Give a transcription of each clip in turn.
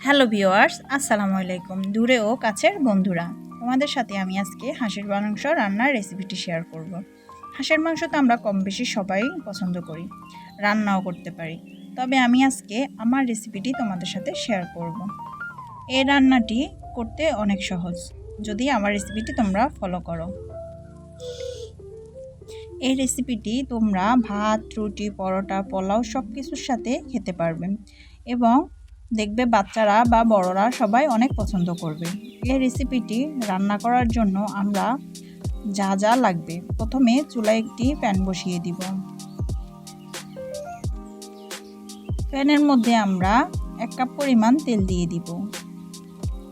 Hello viewers, আসসালামু আলাইকুম। দূরে ও কাছের বন্ধুরা, তোমাদের সাথে আমি আজকে হাঁসের মাংস রান্নার রেসিপিটি শেয়ার করব। হাঁসের মাংস তো আমরা কম বেশি সবাই পছন্দ করি, রান্নাও করতে পারি। তবে আমি আজকে আমার রেসিপিটি তোমাদের সাথে শেয়ার করব। এই রান্নাটি করতে অনেক সহজ, যদি আমার রেসিপিটি তোমরা ফলো করো। এই রেসিপিটি তোমরা ভাত, রুটি, পরোটা, পোলাও সব কিছুর সাথে খেতে পারবে এবং দেখবে বাচ্চারা বা বড়রা সবাই অনেক পছন্দ করবে। এই রেসিপিটি রান্না করার জন্য আমরা যা যা লাগবে, প্রথমে চুলায় একটি প্যান বসিয়ে দিব। প্যানের মধ্যে আমরা 1 কাপ পরিমাণ তেল দিয়ে দিব।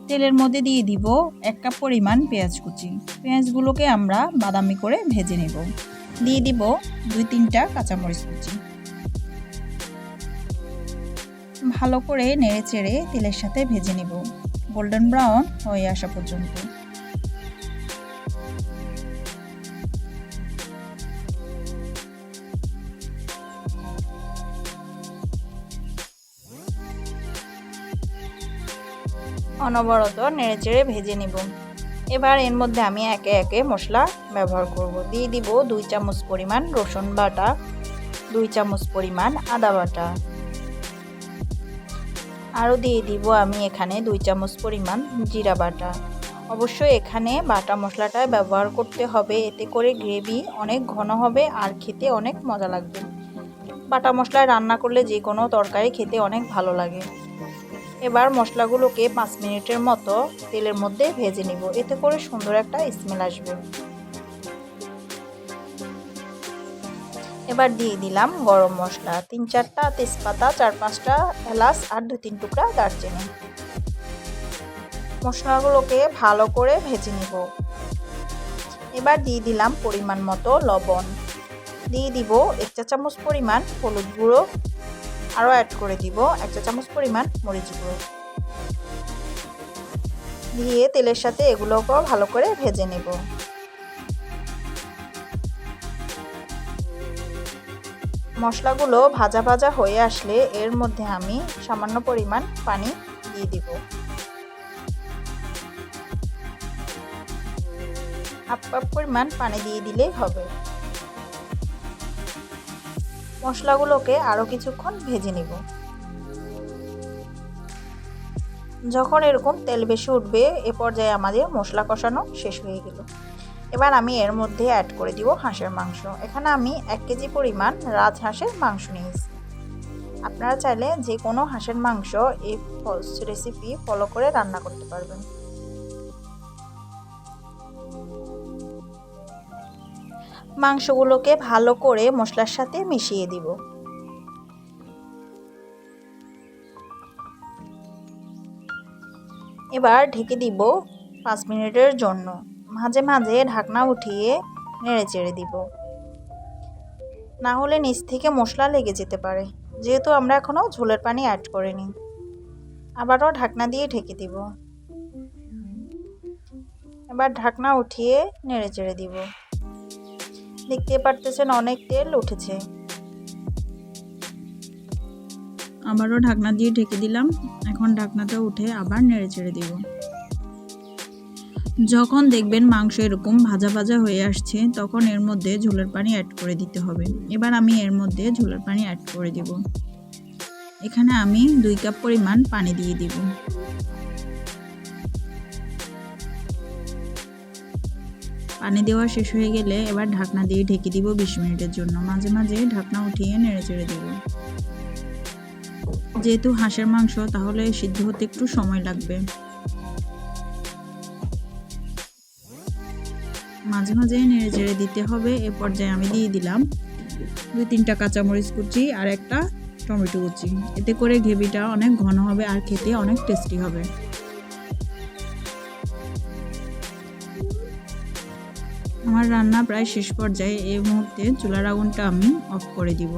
তেলের মধ্যে দিয়ে দিব 1 কাপ পরিমাণ পেঁয়াজ কুচি। পেঁয়াজগুলোকে আমরা বাদামি করে ভেজে নেব। দিয়ে দিব 2-3টা কাঁচামরিচ কুচি। ভালো করে নেড়ে চেড়ে তেলের সাথে ভেজে নেব, গোল্ডেন ব্রাউন হয়ে আসা পর্যন্ত। অনবরত নেড়ে চেড়ে ভেজে নেব। এবার এর মধ্যে আমি একে একে মশলা ব্যবহার করব। দিয়ে দিব 2 চামচ পরিমাণ রসুন বাটা, 2 চামচ পরিমাণ আদা বাটা, আরও দিয়ে দিব আমি এখানে 2 চামচ পরিমাণ জিরা বাটা। অবশ্যই এখানে বাটা মশলাটা ব্যবহার করতে হবে, এতে করে গ্রেভি অনেক ঘন হবে আর খেতে অনেক মজা লাগবে। বাটা মশলায় রান্না করলে যে কোনো তরকারি খেতে অনেক ভালো লাগে। এবার মশলাগুলোকে 5 মিনিটের মতো তেলের মধ্যে ভেজে নিব, এতে করে সুন্দর একটা স্মেল আসবে। এবার দিয়ে দিলাম গরম মশলা, 3-4টা তেজপাতা, 4-5টা এলাচ আর 2-3 টুকরা দারচিনি। মশলাগুলোকে ভালো করে ভেজে নিব। এবার দিয়ে দিলাম পরিমাণ মতো লবণ, দিয়ে দিব 1 চা চামচ পরিমাণ হলুদ গুঁড়ো, আরও অ্যাড করে দিব 1 চা চামচ পরিমাণ মরিচ গুঁড়ো। দিয়ে তেলের সাথে এগুলোকেও ভালো করে ভেজে নেব। মশলাগুলো ভাজা ভাজা হয়ে আসলে এর মধ্যে আমি সামান্য পরিমাণ পানি দিয়ে দিব। হাফ কাপ পরিমাণ পানি দিয়ে দিলেই হবে। মশলাগুলোকে আরও কিছুক্ষণ ভেজে নিব। যখন এরকম তেল বেশি উঠবে, এ পর্যায়ে আমাদের মশলা কষানো শেষ হয়ে গেল। এবার আমি এর মধ্যে অ্যাড করে দিব হাঁসের মাংস। এখানে আমি 1 কেজি পরিমাণ রাজহাঁসের মাংস নিয়েছি। আপনারা চাইলে যে কোনো হাঁসের মাংস এই রেসিপি ফলো করে রান্না করতে পারবেন। মাংসগুলোকে ভালো করে মশলার সাথে মিশিয়ে দিব। এবার ঢেকে দিব 5 মিনিটের জন্য। মাঝে মাঝে ঢাকনা উঠিয়ে নেড়ে চেড়ে দিব, না হলে নিচ থেকে মশলা লেগে যেতে পারে, যেহেতু আমরা এখনও ঝোলের পানি অ্যাড করিনি। আবারও ঢাকনা দিয়ে ঢেকে দিব। এবার ঢাকনা উঠিয়ে নেড়ে চেড়ে দিব। দেখতে পারতেছেন অনেক তেল উঠেছে। আবারও ঢাকনা দিয়ে ঢেকে দিলাম। এখন ঢাকনাটা উঠে আবার নেড়ে চেড়ে দিব। যখন দেখবেন মাংস এরকম ভাজা ভাজা হয়ে আসছে, তখন এর মধ্যে ঝোলের পানি অ্যাড করে দিতে হবে। এবার আমি এর মধ্যে ঝোলের পানি অ্যাড করে দিব। এখানে আমি 2 কাপ পরিমাণ পানি দিয়ে দিব। পানি দেওয়া শেষ হয়ে গেলে এবার ঢাকনা দিয়ে ঢেকে দিব 20 মিনিটের জন্য। মাঝে মাঝে ঢাকনা উঠিয়ে নেড়ে চেড়ে দিব। যেহেতু হাঁসের মাংস, তাহলে সিদ্ধ হতে একটু সময় লাগবে। মাঝে মাঝে নেড়ে চেড়ে দিতে হবে। এ পর্যায়ে আমি দিয়ে দিলাম 2-3টা কাঁচামরিচ কুচি আর একটা টমেটো কুচি। এতে করে গ্রেভিটা অনেক ঘন হবে আর খেতে অনেক টেস্টি হবে। আমার রান্না প্রায় শেষ পর্যায়ে। এই মুহূর্তে চুলার আগুনটা আমি অফ করে দিব।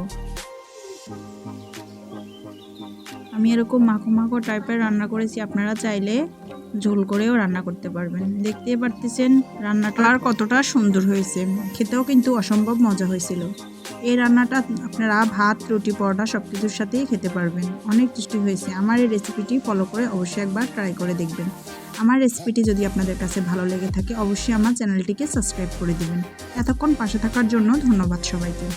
আমি এরকম মাখো মাখো টাইপের রান্না করেছি, আপনারা চাইলে ঝোল করেও রান্না করতে পারবেন। দেখতে পারতেছেন রান্নাটা আর কতটা সুন্দর হয়েছে, খেতেও কিন্তু অসম্ভব মজা হয়েছিল। এই রান্নাটা আপনারা ভাত, রুটি, পরোটা সব কিছুর সাথেই খেতে পারবেন। অনেক টেস্টি হয়েছে। আমার এই রেসিপিটি ফলো করে অবশ্যই একবার ট্রাই করে দেখবেন। আমার রেসিপিটি যদি আপনাদের কাছে ভালো লেগে থাকে অবশ্যই আমার চ্যানেলটিকে সাবস্ক্রাইব করে দিবেন। এতক্ষণ পাশে থাকার জন্য ধন্যবাদ সবাইকে।